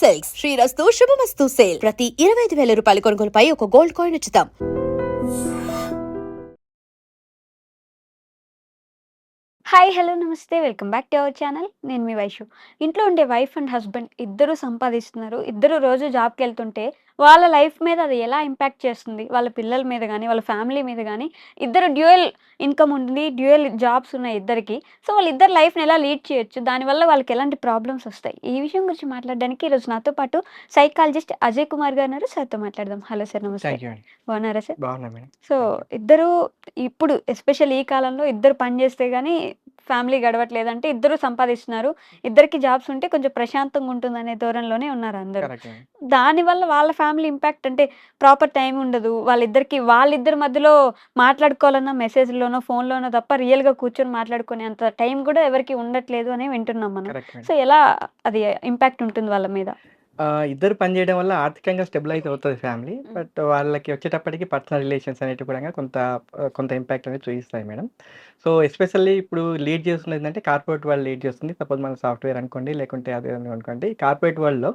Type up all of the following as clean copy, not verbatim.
Silks శ్రీరస్తు శుభమస్తు sale ప్రతి 25,000 రూపాయల కొనుగోలుపై ఒక గోల్డ్ కాయిన్ ఉచితం. హాయ్ హలో నమస్తే welcome back to our channel. నేను మీ వైషు. ఇంట్లో ఉండే వైఫ్ అండ్ హస్బెండ్ ఇద్దరు సంపాదిస్తున్నారు. ఇద్దరు రోజు జాబ్కి వెళ్తుంటే వాళ్ళ లైఫ్ మీద అది ఎలా ఇంపాక్ట్ చేస్తుంది, వాళ్ళ పిల్లల మీద కానీ వాళ్ళ ఫ్యామిలీ మీద కానీ. ఇద్దరు డ్యూయల్ ఇన్కమ్ ఉంది, డ్యూయల్ జాబ్స్ ఉన్నాయి ఇద్దరికి. సో వాళ్ళిద్దరు లైఫ్ని ఎలా లీడ్ చేయొచ్చు, దానివల్ల వాళ్ళకి ఎలాంటి ప్రాబ్లమ్స్ వస్తాయి, ఈ విషయం గురించి మాట్లాడడానికి ఈరోజు నాతో పాటు సైకాలజిస్ట్ అజయ్ కుమార్ గారు ఉన్నారు. సార్తో మాట్లాడదాం. హలో సార్, నమస్తే. థ్యాంక్ యూ అండి. బాగున్నారా సార్? బాగున్నా మేడం. సో ఇద్దరు ఇప్పుడు ఎస్పెషల్ ఈ కాలంలో ఇద్దరు పని చేస్తే గానీ ఫ్యామిలీ గడవట్లేదంటే ఇద్దరు సంపాదిస్తున్నారు. ఇద్దరికి జాబ్స్ ఉంటే కొంచెం ప్రశాంతంగా ఉంటుందనే ధోరణిలోనే ఉన్నారు అందరూ. కరెక్ట్ అండి. దానివల్ల వాళ్ళ ఫ్యామిలీ ఇంపాక్ట్ అంటే ప్రాపర్ టైం ఉండదు. వాళ్ళిద్దరి మధ్యలో మాట్లాడుకోవాలన్నా మెసేజ్‌లోనో, ఫోన్‌లోనో తప్ప రియల్‌గా కూర్చొని మాట్లాడుకునే అంత టైం కూడా ఎవరికీ ఉండట్లేదు అని వింటున్నాం మనం. Correct madam. సో ఎలా అది ఇంపాక్ట్ ఉంటుంది వాళ్ళ మీద? ఇద్దరు పని చేయడం వల్ల ఆర్థికంగా స్టెబిలైజ్ అవుతది ఫ్యామిలీ. హ్మ్. బట్ వాళ్ళకి వచ్చేటప్పటికి పర్సనల్ రిలేషన్స్ అనేటివి కూడా కొంత ఇంపాక్ట్ అనేది చూయిస్తాయి మేడం. సో, ఎస్పెషల్లీ ఇప్పుడు లీడ్ చేస్తున్నదేంటంటే కార్పొరేట్ వరల్డ్ లీడ్ చేస్తుంది. సపోజ్ మనం సాఫ్ట్‌వేర్ అనుకోండి, లేకుంటే అదేదైనా అనుకోండి. కార్పొరేట్ వరల్డ్‌లో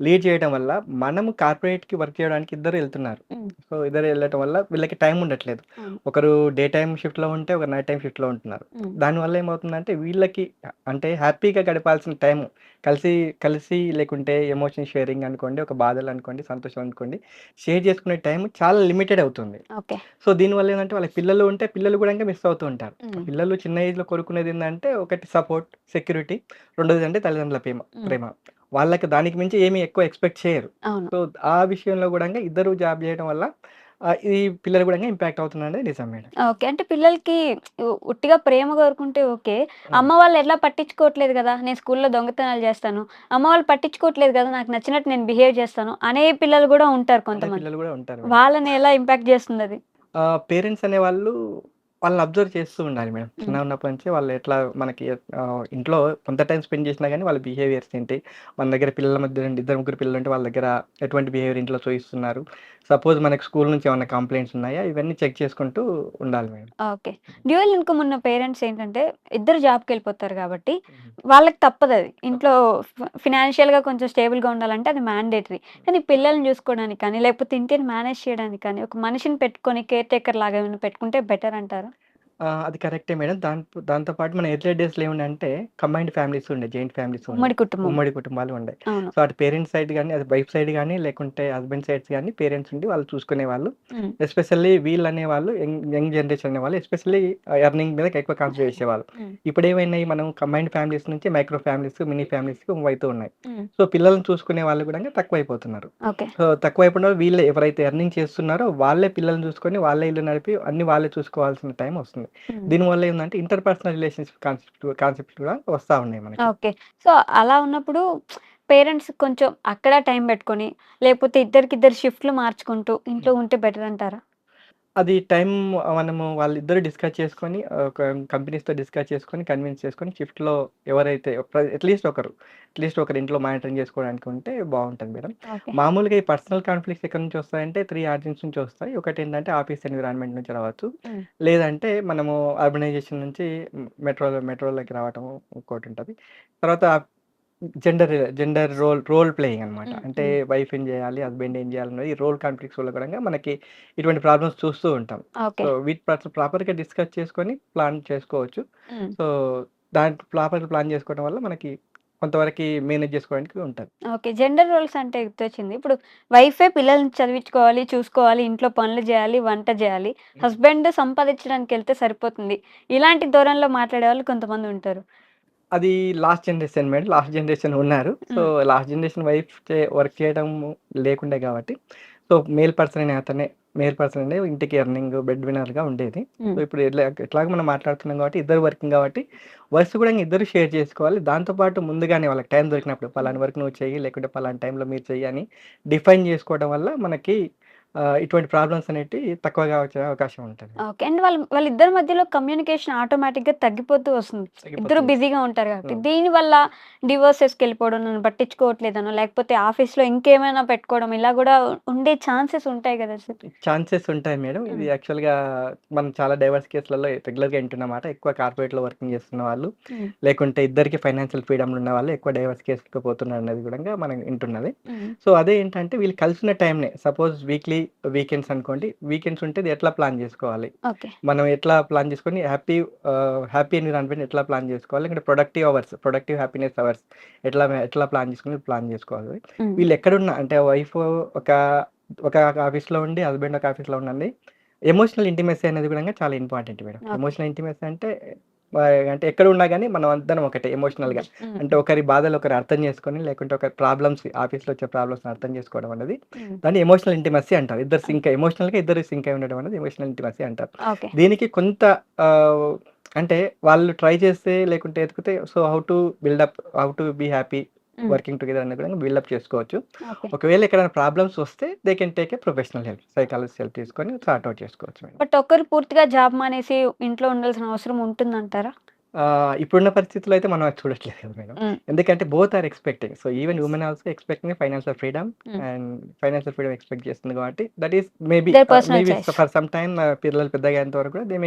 లీడ్ చేయడం వల్ల మనము కార్పొరేట్‌కి వర్క్ చేయడానికి ఇద్దరు ఎళ్తున్నారు. హ్మ్. సో, ఇద్దరు ఎళ్ళటం వల్ల వీళ్ళకి టైం ఉండట్లేదు. అవును. ఒకరు డే టైమ్ షిఫ్ట్‌లో ఉంటే, ఒకరు నైట్ టైమ్ షిఫ్ట్‌లో ఉంటున్నారు. హ్మ్. దానివల్ల ఏమవుతుందంటే వీళ్ళకి అంటే హ్యాపీగా గడపాల్సిన టైము కలిసి కలిసి లేకుంటే ఎమోషన్ షేరింగ్ అనుకోండి, ఒక బాధలు అనుకోండి, సంతోషం అనుకోండి, షేర్ చేసుకునే టైం చాలా లిమిటెడ్ అవుతుంది. ఓకే. సో, దీనివల్ల ఏందంటే వాళ్ళకి పిల్లలు ఉంటే పిల్లలు కూడా ఇంకా మిస్ అవుతూ ఉంటారు. హ్మ్. పిల్లలు చిన్న ఏజ్‌లో కోరుకునేది ఏందంటే ఒకటి సపోర్ట్, సెక్యూరిటీ, రెండోది తల్లిదండ్రుల ప్రేమ హ్మ్. ప్రేమ. వాళ్ళకి దానికి మించి ఏమి ఎక్కువ ఎక్స్‌పెక్ట్ చేయరు. అవును. సో, ఆ విషయంలో గూడంగా ఇద్దరు జాబ్ జేయడం వల్ల ఈ పిల్లలు గూడంగా ఇంపాక్ట్ అవుతుందనేది నిజం మేడం. ఓకే. అంటే పిల్లలకి ఉట్టిగా ప్రేమ కోరుకుంటే ఓకే. హ్మ్. అమ్మ వాళ్ళు ఎట్లా పట్టించుకోవట్లేదు గదా! నేను స్కూల్‌లో దొంగతనాలు జేస్తాను. అమ్మ వాళ్ళు పట్టించుకోవట్లేదు గదా! నాకు నచ్చినట్టు నేను బిహేవ్ చేస్తాను అనే పిల్లలు గూడా ఉంటారు అనే కొంతమంది. పిల్లలు గూడా ఉంటారు మేడం. వాళ్ళని ఎలా ఇంపాక్ట్ జేస్తుందది? పేరెంట్స్ అనేవాళ్ళు వాళ్ళని అబ్జర్వ్ చేస్తూ ఉండాలి మేడం. హ్మ్. చిన్నగున్నప్పటి నుంచి వాళ్ళు ఎట్లా మనకి ఇంట్లో కొంత టైమ్ స్పెండ్ చేసినా గానీ వాళ్ళ బిహేవియర్స్ ఏంటి? మన దగ్గర పిల్లల మధ్య ఇద్దరు, ముగ్గురు పిల్లలుంటే వాళ్ళ దగ్గర ఎటువంటి బిహేవియర్ ఇంట్లో చూయిస్తున్నారు? సపోజ్ మనకు స్కూల్ నుంచి ఏమన్నా కంప్లెయింట్స్ ఉన్నాయా? ఇవన్నీ చెక్ చేసుకుంటూ ఉండాలి మేడం. ఓకే. డ్యూయల్ ఇన్‌కమ్ ఉన్న పేరెంట్స్ ఏంటంటే ఇద్దరు జాబ్‌కెళ్ళిపోతారు గాబట్టి హ్మ్. వాళ్ళకి తప్పదది. ఇంట్లో ఫినాన్షియల్‌గా కొంచెం స్టేబుల్‌గా ఉండాలంటే అది మ్యాండేటరీ. కానీ పిల్లల్ని చూసుకోవడానికి కానీ, లేకపోతే ఇంటిని మేనేజ్ చేయడానికి కానీ, ఒక మనిషిని పెట్టుకొని కేర్ టేకర్ లాగా ఏమైనా పెట్టుకుంటే బెటర్ అంటారా? అది కరెక్టే మేడం. దాంతో పాటు మన ఎర్లియర్ డేస్‌లో ఏముండంటే కంబైన్డ్ ఫ్యామిలీస్ ఉండే. జాయింట్ ఫ్యామిలీస్ ఉండే. ఉమ్మడి కుటుంబం. ఉమ్మడి కుటుంబాలు ఉండేయి. అవును. సో, అటు పేరెంట్స్ సైడ్ గాని, అది వైఫ్ సైడ్ గాని, లేకుంటే హస్బెండ్ సైడ్స్ గాని పేరెంట్స్ ఉండి వాళ్ళు చూసుకునేవాళ్ళు. హ్మ్. ఎస్పెషల్లీ వీళ్ళనేవాళ్ళు యంగ్ జనరేషన్ అనేవాళ్ళు ఎస్పెషల్లీ ఎర్నింగ్ మీద ఎక్కువ కాన్సంట్రేట్ చేసేవాళ్ళు. హ్మ్. ఇప్పుడేమైనాయి మనం కంబైన్డ్ ఫ్యామిలీస్ నుంచి మైక్రో ఫ్యామిలీస్, మినీ ఫ్యామిలీస్‌కి మూవ్ అయితూ ఉన్నాయి. హ్మ్. సో, పిల్లల్ని చూసుకునే వాళ్ళు కూడా తక్కువైపోతున్నారు. ఓకే. సో, తక్కువైపోవడం వల్ల వీళ్ళే ఎవరైతే ఎర్నింగ్ చేస్తున్నారో వాళ్ళే పిల్లల్ని చూసుకొని, వాళ్ళే ఇల్లు నడిపి అన్నీ వాళ్ళే చూసుకోవాల్సిన టైం వస్తుంది. హ్మ్. దీనివల్ల ఏందంటే ఇంటర్ పర్సనల్ రిలేషన్‌షిప్ కాన్సెప్ట్స్ కూడా వస్తా ఉన్నాయి మనకి. ఓకే. సో, అలా ఉన్నప్పుడు పేరెంట్స్ కొంచెం అక్కడ టైం పెట్టుకొని, లేకపోతే ఇద్దరికిద్దరు షిఫ్ట్‌లు మార్చుకుంటూ ఇంట్లో ఉంటే బెటర్ అంటారా? అది టైం మనము వాళ్ళిద్దరూ డిస్కస్ చేసుకొని ఒక కంపెనీస్‌తో డిస్కస్ చేసుకొని, కన్విన్స్ చేసుకొని షిఫ్ట్‌లో ఎవరైతే అట్‌లీస్ట్ ఒకరు ఇంట్లో మానిటరింగ్ చేసుకోవడానికి ఉంటే బావుంటది మేడం. ఓకే. మామూలుగా ఈ పర్సనల్ కాన్‌ఫ్లిక్ట్స్ ఎక్కడి నుంచి వస్తాయంటే 3 ఆరిజిన్స్ నుంచి వస్తాయి. ఒకటేంటంటే ఆఫీస్ ఎన్విరాన్మెంట్ నుంచి రావచ్చు. హ్మ్. లేదంటే మనము అర్బనైజేషన్ నుంచి మెట్రోలోకి రావటం ఇంకోటుంటది. తర్వాత జెండర్ రోల్ ప్లేయింగ్ అనమాట. హ్మ్. అంటే హ్మ్. వైఫ్ ఏం జేయాలి? హస్బెండ్ ఏం జేయాలన్నది ఈ రోల్ కాన్‌ఫ్లిక్ట్స్ వల్ల కూడంగా మనకి ఇటువంటి ప్రాబ్లమ్స్ చూస్తూ ఉంటాం. ఓకే. సో, వీటి ప్రాపర్‌గా డిస్కస్ చేసుకొని ప్లాన్ చేసుకోవచ్చు. హ్మ్. సో, దాంట్లో ప్రాపర్‌గా ప్లాన్ చేసుకోవడం వల్ల మనకి కొంతవరకి మేనేజ్ చేసుకోవడానికి ఉంటది. ఓకే. జెండర్ రోల్స్ అంటే గుర్తొచ్చింది. ఇప్పుడు వైఫే పిల్లల్ని చదివించుకోవాలి, చూసుకోవాలి, ఇంట్లో పనులు జేయాలి, వంట జేయాలి. హ్మ్. హస్బెండ్ సంపాదించడానికెళ్తే సరిపోతుంది. ఇలాంటి ధోరణిలో మాట్లాడేవాళ్ళు కొంతమందుంటారు. అది last generation madam. Last generation ఉన్నారు. సో, హ్మ్. లాస్ట్ జనరేషన్ వైఫ్ వర్క్ చేయడం లేకుండే గాబట్టి, సో, మేల్ పర్సన్ అనే ఇంటికి ఎర్నింగ్ బెడ్ విన్నర్‌గా ఉండేది. సో, హ్మ్. ఇప్పుడు ఎట్లాగో మనం మాట్లాడుతున్నాం గాబట్టి, ఇద్దరు వర్కింగ్ గాబట్టి, వర్క్స్ గూడా ఇద్దరు షేర్ చేసుకోవాలి. దాంతో పాటు ముందుగానే వాళ్ళకి టైం దొరికినప్పుడు హ్మ్. పలానా వర్క్ నువ్వు చెయ్యి, లేకుంటే పలానా టైంలో మీరు చెయ్యి అని డిఫైన్ జేసుకోవడం వల్ల మనకి ఇటువంటి ప్రాబ్లమ్స్ అనేటివి తక్కువగా వచ్చే అవకాశం ఉంటుంది. ఓకే. అండ్ వాళ్ళిద్దరి మధ్యలో కమ్యూనికేషన్ ఆటోమేటిక్‌గా తగ్గిపోతూ వస్తుంది. ఇద్దరు తగ్గిపోతుంది. బిజీగా ఉంటారు కాబట్టి. హ్మ్. దీనివల్ల డివోర్సెస్‌కెళ్ళిపోవడం, నన్ను పట్టించుకోవట్లేదనో, లేకపోతే ఆఫీస్‌లో ఇంకేమైనా పెట్టుకోవడం ఇలా గూడా ఉండే ఛాన్సెస్ ఉంటాయి గదా సార్? ఛాన్సెస్ ఉంటాయి మేడం. ఇది హ్మ్. యాక్చువల్‌గా మనం చాలా డైవర్స్ కేస్‌లలో రెగ్యులర్‌గా వింటున్నమాట. ఎక్కువ కార్పొరేట్‌లో వర్కింగ్ చేస్తున్న వాళ్ళు, హ్మ్. లేకుంటే ఇద్దరికి ఫైనాన్షియల్ ఫ్రీడమ్‌లు ఉన్న వాళ్ళు ఎక్కువ డైవర్స్ కేస్‌కి పోతున్నారనేది గూడంగా మనం వింటున్నది. హ్మ్. సో, అదే ఏంటంటే వీళ్ళు కలిసిన టైంనే సపోజ్ వీకెండ్స్ అనుకోండి. వీకెండ్స్ ఉంటే ఇది ఎట్లా ప్లాన్ జేసుకోవాలి? ఓకే. మనం ఎట్లా ప్లాన్ చేసుకొని హ్యాపీ ఎన్విరాన్మెంట్ ఎట్లా ప్లాన్ చేసుకోవాలి? లేకుంటే ప్రొడక్టివ్ హ్యాపీనెస్ అవర్స్ ఎట్లా ప్లాన్ చేసుకోవాలి? హ్మ్. వీళ్ళు ఎక్కడున్నా అంటే వైఫ్ ఒక ఒక ఆఫీస్‌లో ఉండి, హస్బెండ్ ఒక ఆఫీస్‌లో ఉండండి. ఎమోషనల్ ఇంటిమసీ అనేది కూడా చాలా important madam. Okay. Emotional intimacy అంటే అంటే ఎక్కడ ఉన్నా గానీ మనం అందరం ఒకటే ఎమోషనల్‌గా. హ్మ్. అంటే ఒకరి బాధలు ఒకరు అర్థం చేసుకొని, లేకుంటే ఒకరి ప్రాబ్లమ్స్ ఆఫీస్‌లో వచ్చే ప్రాబ్లమ్స్‌ని అర్థం చేసుకోవడం అనేది హ్మ్. దాన్ని ఎమోషనల్ ఇంటిమసీ అంటారు. ఎమోషనల్‌గా ఇద్దరు సింక్ అయి ఉండడం అనేది ఎమోషనల్ ఇంటిమసీ అంటారు. ఓకే. దీనికి కొంత ఆహ్, అంటే వాళ్ళు ట్రై చేస్తే లేకుంటే ఎతికితే హౌ టు బీ హ్యాపీ హ్మ్. వర్కింగ్ టుగెదర్ అనేది కూడా బిల్డప్ చేసుకోవచ్చు. ఓకే. ఒకవేళ ఎక్కడైనా ప్రాబ్లమ్స్ వస్తే they can take a professional help. Psychologist help తీసుకొని సార్ట్ ఔట్ చేసుకోవచ్చు మేడం. బట్ ఒక్కరు పూర్తిగా జాబ్ మానేసి ఇంట్లో ఉండాల్సిన అవసరం ఉంటుందంటారా? ఇప్పుడున్న పరిస్థితుల్లో అయితే మనం అది చూడట్లేదు కదా మేడం. హ్మ్. ఎందుకంటే both are expecting. So, even women also expecting financial freedom hmm. And financial freedom expect చేస్తుంది కాబట్టి that is their personal choice. For some time పిల్లలు పెద్దగయ్యేంత వరకు కూడా they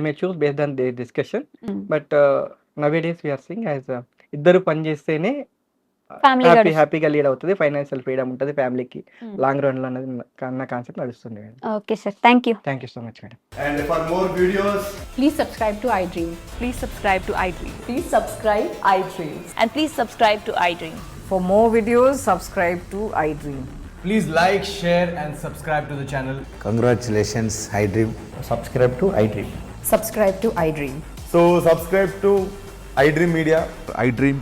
may choose based on their discussion. Hmm. But nowadays we are seeing ఇద్దరు పని చేస్తేనే family గడుస్తుంది. హ్యాపీగా లీడ్ అవుతది. ఫైనాన్షియల్ ఫ్రీడమ్ ఉంటది ఫ్యామిలీకి. హ్మ్. లాంగ్ రన్‌లో అనేది అన్న కాన్సెప్ట్ నడుస్తుంది madam. Okay sir. Thank you. Thank you so much madam. And for more videos, Please subscribe to iDream. Please subscribe to iDream. Please subscribe iDream. And please subscribe to iDream. For more videos, subscribe to iDream. please like, share, and subscribe to the channel. Congratulations, iDream. subscribe to iDream. Subscribe to iDream. So subscribe to iDream Media. iDream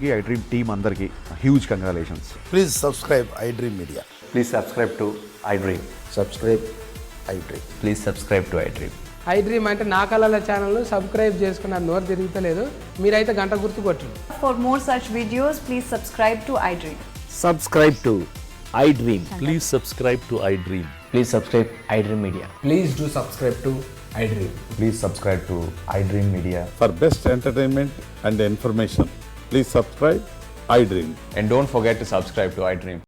team అందరికి huge congratulations. Please subscribe iDream Media. Please subscribe to iDream. Subscribe iDream. Please subscribe to iDream. iDream అంటే నా కళల channel subscribe చేసుకున్న నోరు తిరుగుతలేదు. మీరైతే గంట గుర్తు కొట్టండి. For more such videos, please subscribe to iDream. Subscribe to iDream. Please subscribe to iDream. Please subscribe iDream Media. Please do subscribe to iDream. Please subscribe to iDream Media. For best entertainment and information, please subscribe iDream. And don't forget to subscribe to iDream.